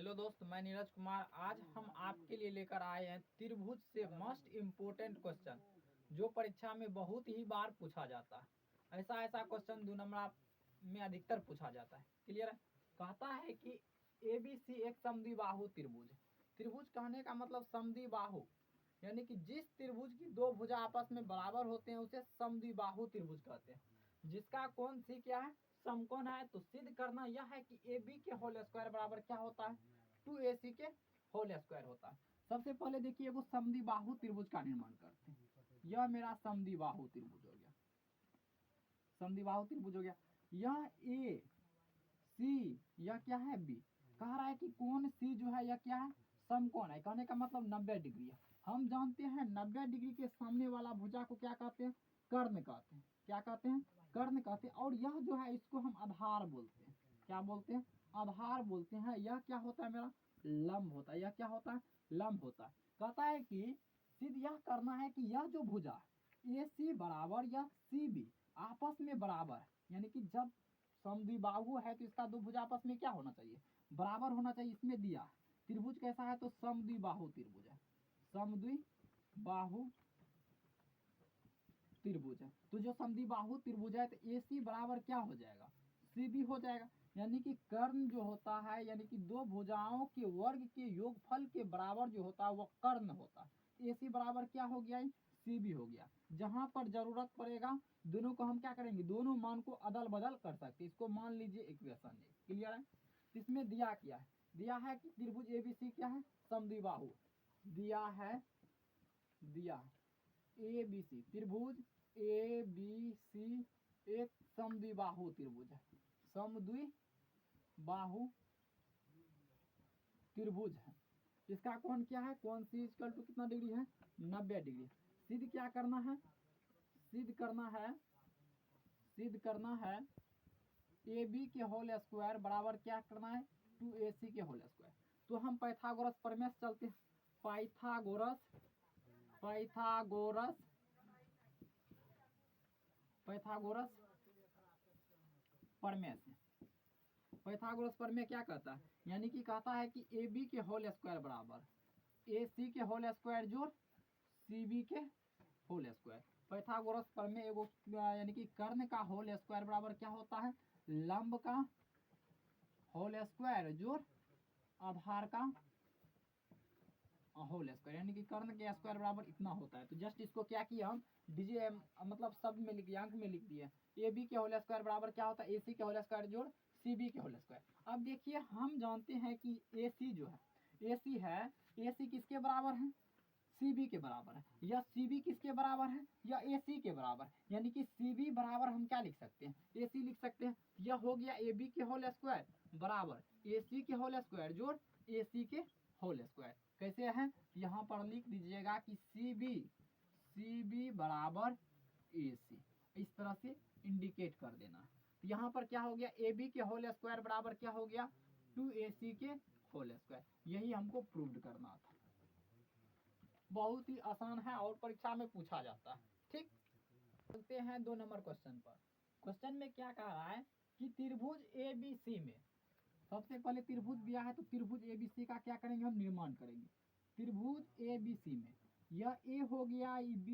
Hello दोस्त, मैं नीरज कुमार। आज हम आपके लिए लेकर आए हैं त्रिभुज से मस्ट इम्पोर्टेंट क्वेश्चन जो परीक्षा में बहुत ही बार पूछा जाता है। ऐसा ऐसा क्वेश्चन 2 नंबर में अधिकतर पूछा जाता है। क्लियर है? कहता है कि ABC एक समद्विबाहु त्रिभुज। त्रिभुज कहने का मतलब समद्विबाहु, यानी कि जिस त्रिभुज की दो भुजा आपस में बराबर होते हैं उसे समद्विबाहु त्रिभुज कहते हैं। जिसका कोण सी क्या है? समकोण है। तो सिद्ध करना यह है कि AB के होल स्क्वायर बराबर क्या होता है? 2AC के होल स्क्वायर होता है। सबसे पहले देखिए वो समद्विबाहु त्रिभुज का निर्माण करते हैं। यह मेरा समद्विबाहु त्रिभुज हो गया, समद्विबाहु त्रिभुज हो गया। यह A C, यह क्या है B। कह रहा है कि कोण C जो है यह क्या है? समकोण है। कहने का मतलब 90 डिग्री है। हम जानते हैं 90 डिग्री के सामने वाला भुजा को क्या कहते हैं? कर्ण कहते हैं। क्या कहते हैं? कर्ण कहते हैं। और यह जो है इसको हम आधार बोलते हैं। क्या बोलते हैं? आधार बोलते हैं। यह क्या होता है? मेरा लंब होता है। यह क्या होता है? लंब होता है। कहता है कि सिद्ध यह करना है कि यह जो भुजा AC बराबर या CB आपस में बराबर है, यानी कि जब समद्विबाहु है तो इसका दो भुजा आपस में क्या होना चाहिए? बराबर होना चाहिए। इसमें दिया त्रिभुज कैसा है? तो समद्विबाहु त्रिभुज है। समद्विबाहु त्रिभुज है। तो जो समद्विबाहु त्रिभुज है तो AC बराबर क्या हो जाएगा? CB हो जाएगा। यानी कि कर्ण जो होता है, यानी कि दो भुजाओं के वर्ग के योगफल के बराबर जो होता है वह कर्ण होता है। AC बराबर क्या हो गया? CB हो गया। जहां पर जरूरत पड़ेगा दोनों को हम क्या करेंगे? दोनों मान को अदल बदल कर सकते। इसको मान लीजिए इक्वेशन है। क्लियर है? इसमें दिया क्या है? दिया है कि त्रिभुज ABC क्या है? समद्विबाहु। दिया है ABC त्रिभुज ABC एक समद्विबाहु त्रिभुज है। समद्विबाहु त्रिभुज है। इसका कोण क्या है? कोण C इक्वल टू कितना डिग्री है? 90 डिग्री। सिद्ध क्या करना है? सिद्ध करना है AB के होल स्क्वायर बराबर क्या करना है? 2AC के होल स्क्वायर। तो हम पाइथागोरस प्रमेय से चलते हैं। पाइथागोरस प्रमेय से। पाइथागोरस प्रमेय क्या कहता है? यानी कि कहता है कि AB के होल स्क्वायर बराबर AC के होल स्क्वायर जोड़ CB के होल स्क्वायर। पाइथागोरस प्रमेय एगो यानी कि कर्ण का होल स्क्वायर बराबर क्या होता है? लंब का होल स्क्वायर जोड़ आधार का होल स्क्वायर, यानी कि कर्ण के स्क्वायर बराबर इतना होता है। तो जस्ट इसको क्या किया हम डीजे मतलब शब्द में लिख दिया, अंक में लिख दिए। AB के होल स्क्वायर बराबर क्या होता है? AC के होल स्क्वायर जोड़ CB के होल स्क्वायर। अब देखिए हम जानते हैं कि AC जो है AC है, AC किसके बराबर है? CB के बराबर है। या CB किसके बराबर है? या AC के बराबर। यानी कि CB बराबर हम क्या लिख सकते हैं? AC लिख सकते हैं। यह हो गया AB के होल स्क्वायर बराबर AC के होल स्क्वायर जोड़ AC के होल स्क्वायर। कैसे है? यहाँ पर लिख दीजिएगा कि CB बराबर AC, इस तरह से इंडिकेट कर देना। तो यहाँ पर क्या हो गया? AB के होल स्क्वायर बराबर क्या हो गया? 2AC के होल स्क्वायर। यही हमको प्रूव करना था। बहुत ही आसान है और परीक्षा में पूछा जाता है। ठीक, चलते हैं 2 नंबर क्वेश्चन पर। क्वेश्चन में क्या कह रहा है कि त्रिभुज ABC में, सबसे पहले त्रिभुज दिया है तो त्रिभुज ABC का क्या करेंगे? हम निर्माण करेंगे। त्रिभुज ABC में यह A हो गया, B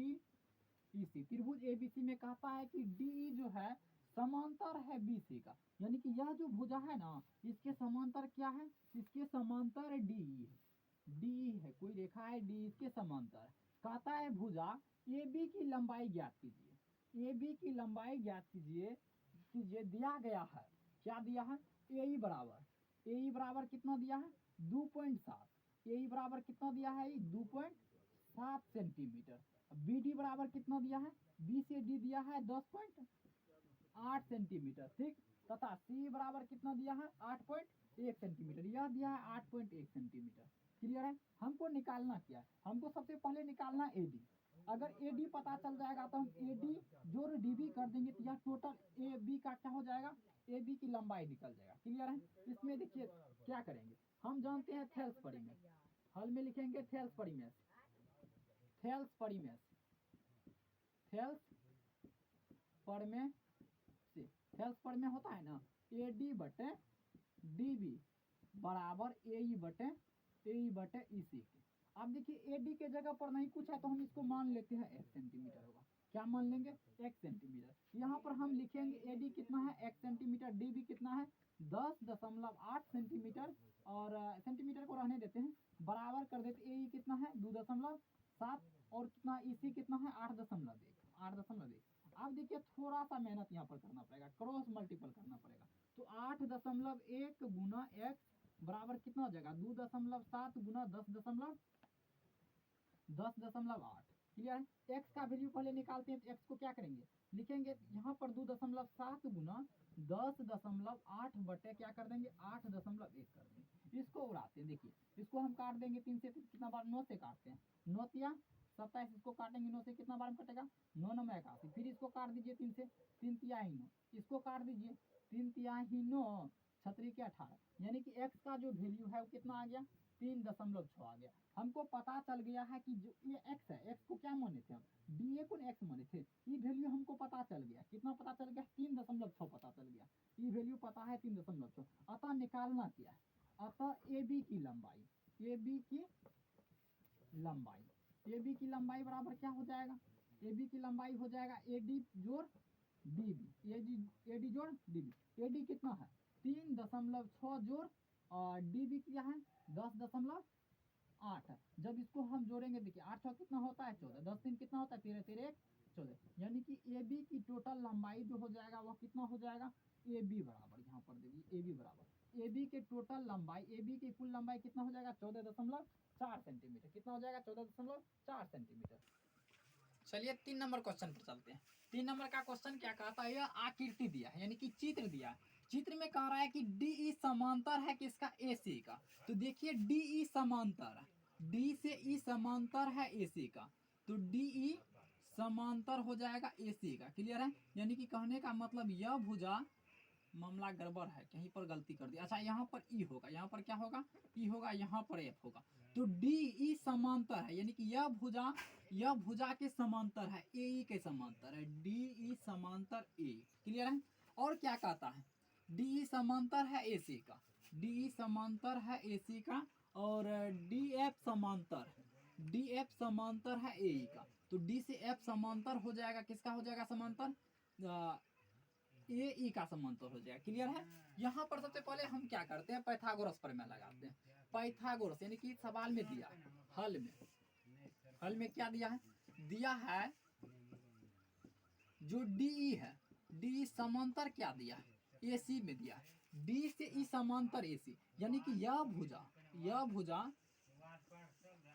EC। त्रिभुज ABC में कहता है कि DE जो है समांतर है BC का, यानी कि यह जो भुजा है ना इसके समांतर क्या है? इसके समांतर DE है। DE है, कोई रेखा है D इसके समांतर। कहता है भुजा AB की लंबाई ज्ञात कीजिए। AB की लंबाई ज्ञात कीजिए दिया गया है। क्या दिया है? AE बराबर कितना दिया है? 2.7। AE बराबर कितना दिया है? 2.7 सेंटीमीटर। BD बराबर कितना दिया है? B से D दिया है 10.8 सेंटीमीटर। ठीक, तथा C बराबर कितना दिया है? 8.1 सेंटीमीटर। यह दिया है 8.1 सेंटीमीटर। क्लियर है? हमको निकालना क्या है? हमको सबसे पहले निकालना AD। अगर AD पता चल जाएगा तो हम AD जोड़ DB कर देंगे तो यह टोटल AB का क्या हो जाएगा? AB की लंबाई निकल जाएगा। क्लियर है? इसमें देखिए क्या करेंगे, हम जानते हैं थेल्स परिमेय। हल में लिखेंगे थेल्स परिमेय। थेल्स परिमेय से थेल्स परिमेय होता है ना AD बटे DB बराबर ए बटे ई सी के। अब देखिए ए डी के जगह पर नहीं कुछ है तो हम इसको मान लेते हैं 1 सेंटीमीटर होगा। क्या मान लेंगे? 1 सेंटीमीटर। यहाँ पर हम लिखेंगे ए डी कितना है 1 सेंटीमीटर, डी भी कितना है 10.8 सेंटीमीटर, और सेंटीमीटर को रहने देते हैं, बराबर कर देते ए कितना है 2.7 और कितना ई सी कितना है 8.1। अब देखिए थोड़ा सा मेहनत यहाँ पर करना पड़ेगा, क्रॉस मल्टीपल करना पड़ेगा। तो 8.1 गुना एक्स बराबर कितना हो जाएगा 2.7 गुना 10.8। क्लियर है? एक्स का वैल्यू पहले निकालते हैं, तो एक्स को क्या करेंगे लिखेंगे यहाँ पर 2.7 गुना 10.8 बटे क्या कर देंगे 8.1 कर देंगे। इसको उड़ाते हैं, देखिए इसको हम काट देंगे 3 से, कितना बार 9 से काटते हैं, 9 तिया 27, इसको काटेंगे 9 से कितना बार में कटेगा 9 9 81। फिर इसको काट दीजिए 3 से, 3 तिया ही 9, इसको काट दीजिए 3 तिया ही 9, 6 के 18, यानी कि एक्स का जो वैल्यू है वो कितना आ गया 3.6 आ गया। हमको पता चल गया है कि जो ये एक्स है, एक्स को क्या माने थे हम डी ए को एक्स माने थे, ये वैल्यू हमको पता चल गया, कितना पता चल गया 3.6 पता चल गया, ये वैल्यू पता है 3.6। अतः निकालना क्या है, अतः ए बी की लंबाई, ए बी की लंबाई बराबर क्या हो जाएगा, ए बी की लंबाई हो जाएगा ए डी जोड़ डी बी, ए डी जोड़ डी बी। ए डी कितना है 3.6 जोड़ और डी बी क्या है 10.8 है। जब इसको हम जोड़ेंगे देखिए 8 6 कितना होता है 14, 10 3 कितना होता है 13 13 14, यानी कि ए बी की टोटल लंबाई जो हो जाएगा वह कितना हो जाएगा ए बी बराबर, यहाँ पर देखिए ए बी बराबर ए बी के टोटल लंबाई, ए बी की कुल लंबाई कितना हो जाएगा 14.4 सेंटीमीटर, कितना हो जाएगा 14.4 सेंटीमीटर। चलिए 3 नंबर क्वेश्चन पर चलते हैं। 3 नंबर का क्वेश्चन क्या कहता है, यह आकृति दिया है यानी कि चित्र दिया है, चित्र में कह रहा है कि डी ई समांतर है किसका ए सी का। तो देखिए डी ई समांतर, डी से ई समांतर है ए सी का, तो डी ई समांतर हो जाएगा ए सी का। क्लियर है? यानी कि कहने का मतलब यह भुजा, मामला गड़बड़ है, कहीं पर गलती कर दी। अच्छा यहाँ पर ई होगा, यहाँ पर क्या होगा ई होगा, यहाँ पर एफ होगा। तो डी ई समांतर है यानी कि यह भुजा के समांतर है, ए ई के समांतर है, डी ई समांतर ए। क्लियर है? और क्या कहता है डी ई समांतर है ए सी का, डी ई समांतर है ए सी का, और डी एफ समांतर है ए ई का। तो डी से एफ समांतर हो जाएगा, किसका हो जाएगा समांतर ए ई का समांतर हो जाएगा। क्लियर है? यहाँ पर सबसे पहले हम क्या करते हैं पाइथागोरस प्रमेय लगाते हैं। पाइथागोरस यानी कि सवाल में दिया है, हल में क्या दिया है जो डी है, डी समांतर क्या दिया है ए सी में दिया है, डी से ई समांतर ए सी, यानी कि यह भुजा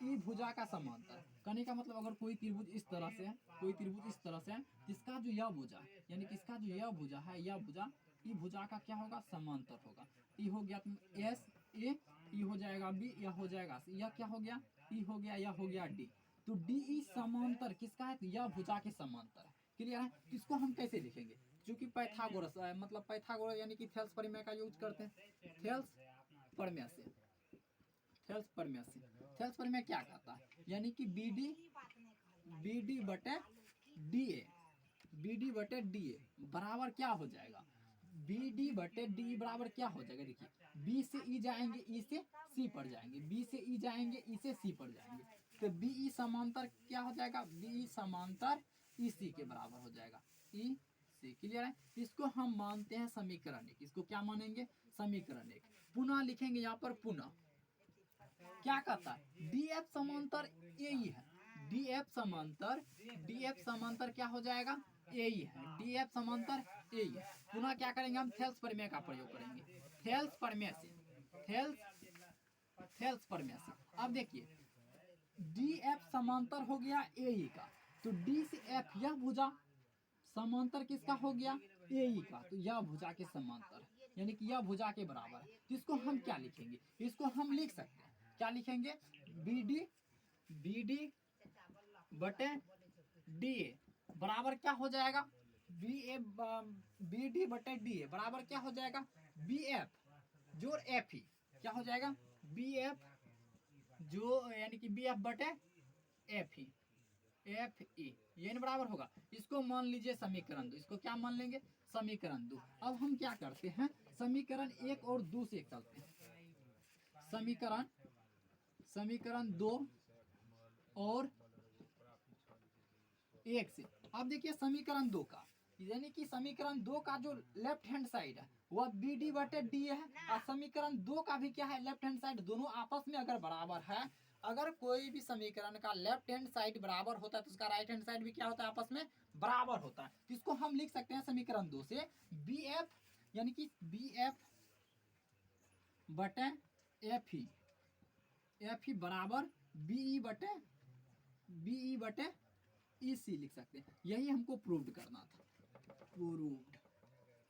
ई भुजा का समांतर। कहने का मतलब अगर कोई त्रिभुज इस तरह से है, इसका जो यह भुजा यानी कि इसका जो यह भुजा है, यह भुजा ई भुजा का क्या होगा समांतर होगा। ई हो गया एस ए, ई हो जाएगा बी, यह हो जाएगा सी, यह क्या हो गया ई हो गया, यह हो गया डी। तो डी ई समांतर किसका है, तो यह भुजा के समांतर है। क्लियर है? तो इसको हम कैसे लिखेंगे, क्योंकि पाइथागोरस मतलब पाइथागोरस यानी कि थेल्स प्रमेय का यूज करते हैं। थेल्स प्रमेय क्या कहता है, यानी कि बी डी बटे डी ए बराबर क्या हो जाएगा, बी डी बटे डी बराबर क्या हो जाएगा, देखिए बी से ई जाएंगे ई से सी पर जाएंगे, बी से ई जाएंगे ई से सी पर जाएंगे, तो बी ई समांतर क्या हो जाएगा, बी ई समांतर ई सी के बराबर हो जाएगा, ई सी। क्लियर है? इसको हम मानते हैं समीकरण 1। इसको क्या मानेंगे समीकरण 1। पुनः लिखेंगे यहाँ पर, पुनः क्या कहता है डी एफ समांतर ए ई है, डी एफ समांतर क्या हो जाएगा ए ई है, डी एफ समांतर ए ई है। पुनः क्या करेंगे हम थेल्स प्रमेय का प्रयोग करेंगे, थेल्स प्रमेय से। अब देखिए डी एफ समांतर हो गया ए ई का, तो डी से एफ यह भुजा समांतर किसका हो गया ए ई का, तो यह भुजा के समांतर यानी कि यह भुजा के बराबर है। तो इसको हम क्या लिखेंगे, इसको हम लिख सकते हैं, क्या लिखेंगे बी डी बटे डी ए बराबर क्या हो जाएगा, बी डी बटे डी ए बराबर क्या हो जाएगा बी एफ जोड़ एफ ई, क्या हो जाएगा बी एफ जो यानी कि बी एफ बटे एफ ई, ये बराबर होगा। इसको मान लीजिए समीकरण 2, इसको क्या मान लेंगे समीकरण 2। अब हम क्या करते हैं समीकरण 1 और 2 से चलते हैं, समीकरण समीकरण 2 और 1 से। अब देखिए समीकरण 2 का, यानी कि समीकरण 2 का जो लेफ्ट हैंड साइड है वह बी डी बटे डी है, और समीकरण 2 का भी क्या है, लेफ्ट हैंड साइड दोनों आपस में अगर बराबर है, अगर कोई भी समीकरण का लेफ्ट हैंड साइड बराबर होता है तो उसका राइट हैंड साइड भी क्या होता है, आपस में बराबर होता है। तो इसको हम लिख सकते हैं समीकरण 2 से बी एफ, यानी कि बी एफ बटे एफ ई बराबर बीई बटे ई सी लिख सकते हैं। यही हमको प्रूव्ड करना था। प्रूव्ड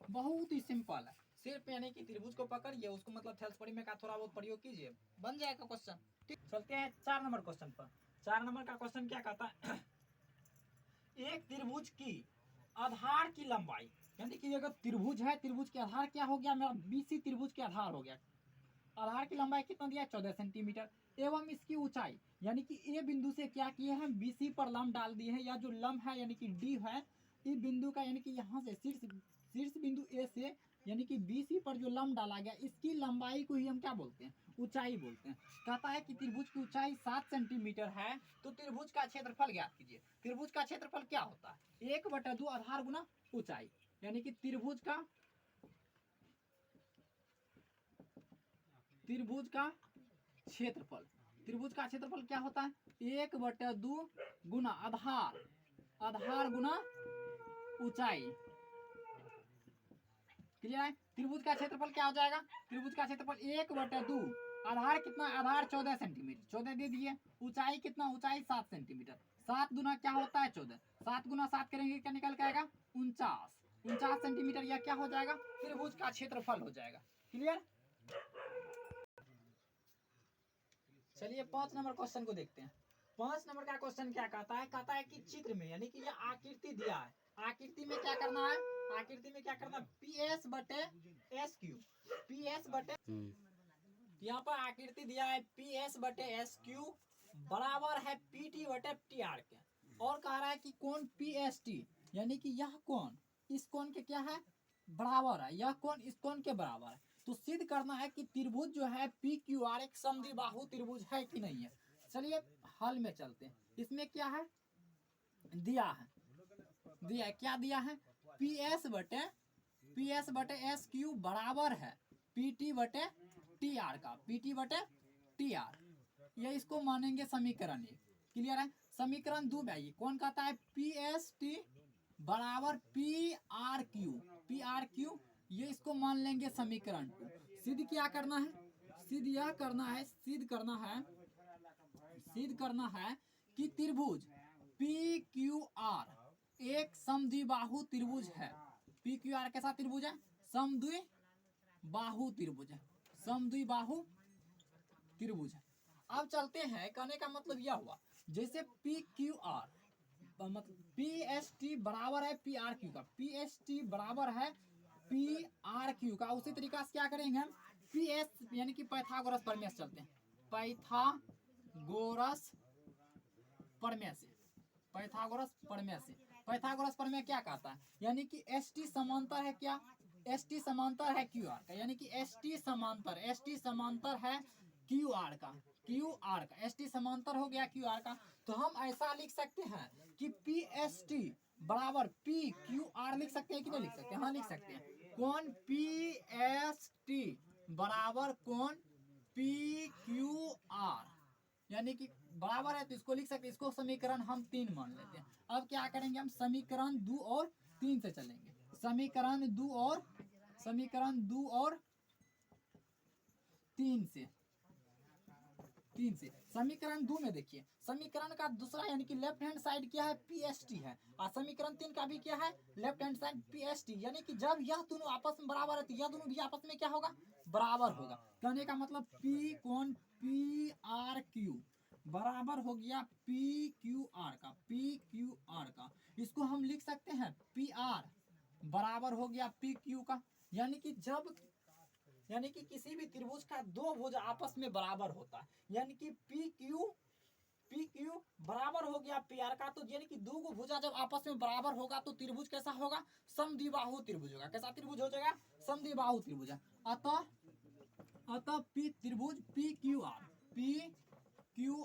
बहुत ही सिंपल है, सिर्फ यानी कि त्रिभुज को पकड़िए, उसको मतलब थेल्सपरी में का थोड़ा बहुत प्रयोग कीजिए, बन जाएगा क्वेश्चन। ठीक, चलते हैं 4 नंबर क्वेश्चन पर। 4 नंबर का क्वेश्चन क्या कहता है, एक त्रिभुज की आधार की लंबाई, यानी कि अगर त्रिभुज है, त्रिभुज के आधार क्या हो गया, मेरा बीसी त्रिभुज के आधार हो गया, आधार की लंबाई कितना दिया, 14 सेंटीमीटर, एवं इसकी ऊंचाई, यानी कि ए बिंदु से क्या किए हैं, बीसी पर लंब डाल दिए हैं, या जो लंब है यानी कि डी है, इस बिंदु का यानी कि यहाँ से शीर्ष बिंदु ए से यानी कि बीसी पर जो लंब डाला गया, इसकी लंबाई को ही हम क्या बोलते हैं, ऊंचाई बोलते हैं। कहता है कि त्रिभुज की ऊंचाई 7 सेंटीमीटर है, तो त्रिभुज का क्षेत्रफल ज्ञात कीजिए। त्रिभुज का क्षेत्रफल क्या होता है, 1/2 आधार गुना ऊंचाई, यानी कि त्रिभुज का क्षेत्रफल क्या होता है, 1/2 गुना आधार गुना ऊंचाई। क्लियर है। त्रिभुज का क्षेत्रफल क्या हो जाएगा, त्रिभुज का क्षेत्रफल 1/2, आधार कितना, आधार 14 सेंटीमीटर, 14 दे दिए, ऊंचाई कितना, ऊंचाई 7 सेंटीमीटर, 7 गुना क्या होता है 14, 7 गुना 7 करेंगे क्या निकल के आएगा, 49 सेंटीमीटर, यह क्या हो जाएगा, त्रिभुज का क्षेत्रफल हो जाएगा। क्लियर। चलिए 5 नंबर क्वेश्चन को देखते हैं। 5 नंबर का क्वेश्चन क्या कहता है, कहता है कि चित्र में, यानी कि यह आकृति दिया है, आकृति में क्या करना है, आकृति में क्या करना, पी एस बटे एस क्यू, पी एस बटे, यहाँ पर आकृति दिया है पी एस बटे एस क्यू बराबर है पी टी बटे टी आर के, और कह रहा है कि कोण पी एस टी, यानी कि यह कोण इस कोण के क्या है, बराबर है, यह कोण इस कोण के बराबर है। तो सिद्ध करना है कि त्रिभुज जो है पी क्यू आर एक समद्विबाहु त्रिभुज है कि नहीं है। चलिए हल में चलते हैं। इसमें क्या है, दिया है क्या दिया है, पी एस बटे एस क्यू बराबर है पी टी बटे टी आर का, पी टी बटे टी आर, ये इसको मानेंगे समीकरण 1। क्लियर है। समीकरण 2 में आइए, कौन कहता है पी एस टी बराबर पी आर क्यू, ये इसको मान लेंगे समीकरण 2। सिद्ध क्या करना है, सिद्ध यह करना है कि त्रिभुज पी क्यू आर एक समद्विबाहु त्रिभुज है। पी क्यू आर कैसा त्रिभुज है, समद्विबाहु त्रिभुज है। अब चलते हैं, कहने का मतलब यह हुआ, जैसे पी क्यू आर मतलब पी एस टी बराबर है पी आर क्यू का, पी एस टी बराबर है पी आर क्यू का, उसी तरीका से क्या करेंगे हम, पी एस यानी कि पाइथागोरस प्रमेय से चलते हैं, पाइथागोरस प्रमेय क्या कहता है, यानी कि एस टी समांतर है क्या, एस टी समांतर है क्यू आर का, यानी कि एस टी समांतर है क्यू आर का, एस टी समांतर हो गया क्यू आर का। तो हम ऐसा लिख सकते हैं कि पी एस टी बराबर पी क्यू आर लिख सकते हैं कि नहीं लिख सकते, हाँ लिख सकते हैं। कौन पी एस टी बराबर कौन पी क्यू आर, यानी कि बराबर है तो इसको लिख सकते हैं, इसको समीकरण हम 3 मान लेते हैं। अब क्या करेंगे, हम समीकरण 2 और 3 से चलेंगे, समीकरण 2 और 3 से समीकरण 2 में देखिए, समीकरण का दूसरा यानी कि लेफ्ट हैंड साइड क्या है, पी एस टी है, और समीकरण 3 का भी क्या है, left hand side P S T, यानी कि जब यह दोनों आपस में बराबर है तो यह दोनों भी आपस में क्या होगा, बराबर होगा। कहने का मतलब पी कौन पी आर क्यू बराबर हो गया पी क्यू आर का, इसको हम लिख सकते हैं पी आर बराबर हो गया पी क्यू का, यानी कि किसी भी त्रिभुज का 2 भुज आपस में बराबर होता है, यानी कि पी क्यू बराबर हो गया पी आर का, तो यानी कि 2 भुजा जब आपस में बराबर होगा तो त्रिभुज कैसा होगा, समद्विबाहु त्रिभुज होगा। कैसा त्रिभुज हो जाएगा, समद्विबाहु त्रिभुज। अतः अतः पी त्रिभुज पी क्यू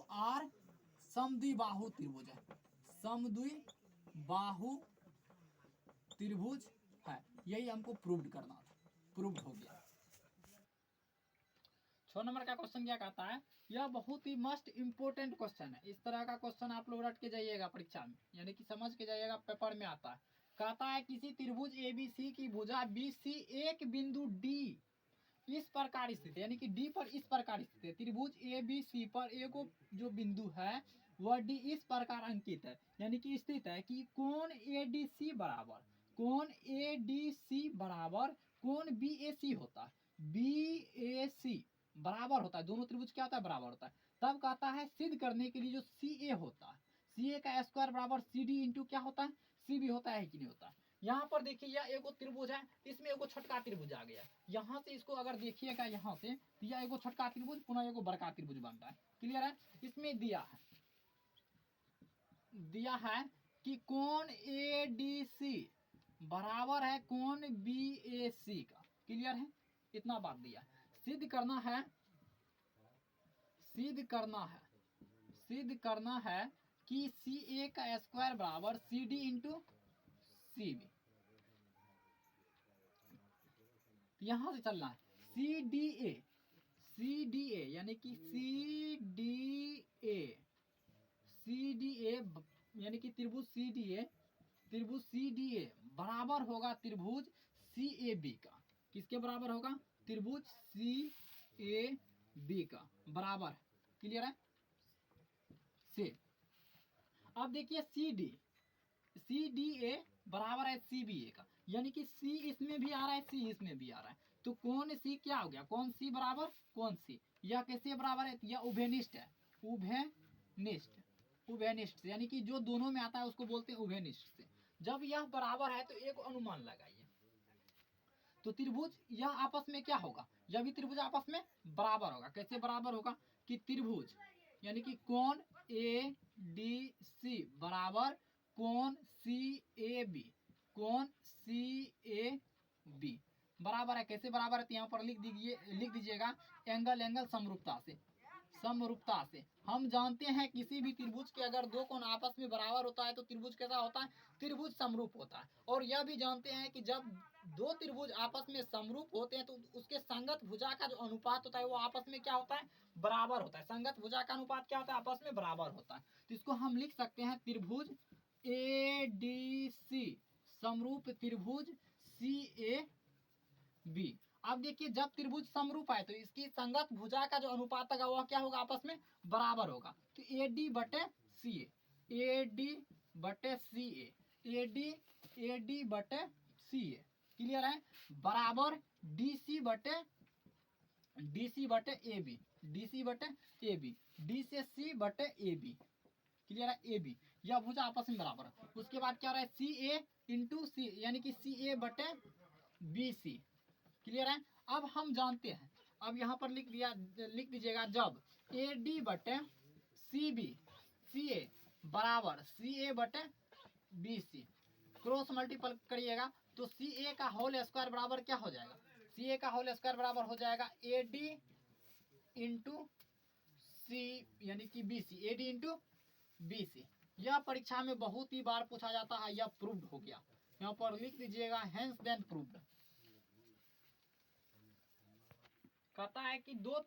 आर समद्विबाहु त्रिभुज है, समद्विबाहु त्रिभुज है। यही हमको प्रूव करना था, प्रूव हो गया। 6 नंबर का क्वेश्चन क्या कहता है, यह बहुत ही मस्ट इंपोर्टेंट क्वेश्चन है। इस तरह का क्वेश्चन आप लोग रट के जाइएगा परीक्षा में, यानी कि समझ के जाइएगा, पेपर में आता है। कहता है किसी त्रिभुज एबीसी की भुजा बीसी एक बिंदु डी इस प्रकार स्थित है, यानी कि डी पर इस प्रकार स्थित है। त्रिभुज एबीसी पर एक जो बिंदु है वह डी इस प्रकार अंकित है, यानी कि स्थित है कि कोण एडीसी बराबर कोण बीएसी होता है, बीएसी बराबर होता है। दोनों त्रिभुज क्या होता है, बराबर होता है। तब कहता है सिद्ध करने के लिए जो सी ए होता है, सी ए का स्क्वायर बराबर सी डी इंटू क्या होता है, सी बी होता है कि नहीं होता है। यहाँ पर देखिए यह एगो त्रिभुज है, इसमें एगो छोटका त्रिभुज आ गया। यहाँ से इसको अगर देखिएगा, यहाँ से तो यह एगो छोटका त्रिभुज पुनः एगो बड़का त्रिभुज बनता है। क्लियर है। इसमें दिया है कि कोण ए डी सी बराबर है कोण बी ए सी का। क्लियर है, इतना बात दिया। सिद्ध करना है कि सी ए का स्क्वायर बराबर C D into C B. यहां से चलना है सी डी ए यानी कि सी डी ए यानी कि त्रिभुज सी डी ए बराबर होगा त्रिभुज सी ए बी का। किसके बराबर होगा, त्रिभुज सी ए बी का बराबर। क्लियर है। से अब देखिए सी डी ए बराबर है सी बी ए का, यानी कि सी इसमें भी आ रहा है, सी इसमें भी आ रहा है। तो कौन सी क्या हो गया, कौन सी बराबर कौन सी, यह कैसे बराबर है, यह उभयनिष्ठ है। उभयनिष्ठ यानी कि जो दोनों में आता है उसको बोलते हैं उभयनिष्ठ से। जब यह बराबर है तो एक अनुमान लगाइए, तो त्रिभुज यह आपस में क्या होगा, यह भी त्रिभुज आपस में बराबर होगा। कैसे बराबर होगा कि त्रिभुज यानी कि कोण ए डी सी बराबर कोण सी ए बी बराबर है। कैसे बराबर है, तो यहाँ पर लिख दीजिएगा एंगल समरूपता से हम जानते हैं किसी भी त्रिभुज के अगर दो कोण आपस में बराबर होता है तो त्रिभुज कैसा होता है, त्रिभुज समरूप होता है। और यह भी जानते हैं कि जब दो त्रिभुज आपस में समरूप होते हैं तो उसके संगत भुजा का जो अनुपात होता है वो आपस में क्या होता है, बराबर होता है। संगत भुजा का अनुपात क्या होता है, आपस में बराबर होता है। तो इसको हम लिख सकते हैं त्रिभुज ए डी सी समरूप त्रिभुज सी ए बी। अब देखिए जब त्रिभुज समरूप है तो इसकी संगत भुजा का जो अनुपात होगा वह क्या होगा, आपस में बराबर होगा। तो ए डी बटे सी ए क्लियर है, बराबर डी सी बटे ए बी डी से सी बटे ए बी। क्लियर है, ए बी यह भुजा आपस में बराबर है। उसके बाद क्या हो रहा है, सी ए इंटू सी यानी कि सी ए बटे बी सी। क्लियर है। अब हम जानते हैं, अब यहाँ पर लिख दीजिएगा जब ए डी बटे सी बी सी ए बराबर सी ए बटे बी सी, क्रॉस मल्टीपल करिएगा तो सी ए का होल स्क्वायर बराबर क्या हो जाएगा, सी ए का होल स्क्वायर बराबर हो जाएगा ए डी इंटू सी यानी कि B C, A D into B C. यह परीक्षा में बहुत ही बार पूछा जाता है, यह प्रूव्ड हो गया। यहाँ पर लिख दीजिएगा हेंस देन प्रूव्ड। कहता है कि दो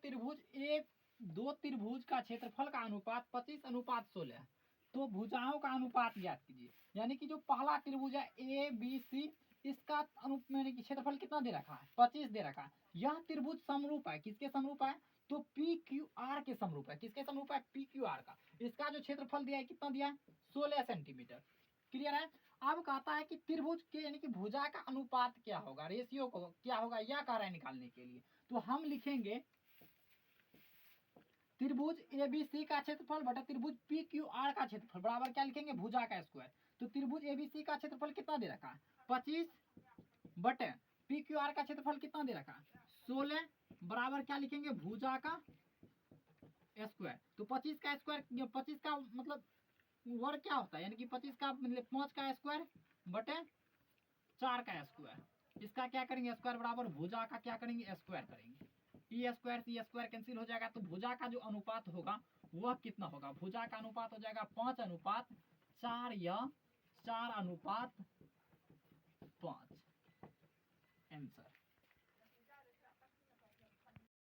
त्रिभुज का क्षेत्रफल का अनुपात 25:16 है, तो भुजाओं का अनुपात ज्ञात कीजिए। यानी कि जो पहला त्रिभुज है ए बी सी, इसका क्षेत्रफल कितना दे रखा है, 25 दे रखा है। यह त्रिभुज समरूप है, किसके समरूप है, तो पी क्यू आर के समरूप है। किसके समरूप है, पी क्यू आर का। इसका जो क्षेत्रफल दिया है कितना दिया है, 16 सेंटीमीटर। क्लियर है। अब कहता है कि त्रिभुज के यानी कि भुजा का अनुपात क्या होगा, रेशियो को क्या होगा, यह कह रहा है निकालने के लिए। तो हम लिखेंगे त्रिभुज एबीसी का क्षेत्रफल बटा त्रिभुज पी क्यू आर का क्षेत्रफल बराबर क्या लिखेंगे, भुजा का स्क्वायर। तो त्रिभुज एबीसी का क्षेत्रफल कितना दे रखा है, 25 बटे पी क्यू आर का क्षेत्रफल कितना दे रखा है, 16 बराबर क्या लिखेंगे, भुजा का स्क्वायर। तो 25 का स्क्वायर, 25 का मतलब वर्ग क्या होता है, यानी कि 25 का मतलब 5 का स्क्वायर बटे 4 का स्क्वायर। इसका क्या करेंगे, स्क्वायर बराबर भुजा का क्या करेंगे, स्क्वायर करेंगे। टी स्क्वायर सी स्क्वायर कैंसिल हो जाएगा, तो भुजा का जो अनुपात होगा वह कितना होगा, भुजा का अनुपात हो जाएगा 5:4 या 4:5। आंसर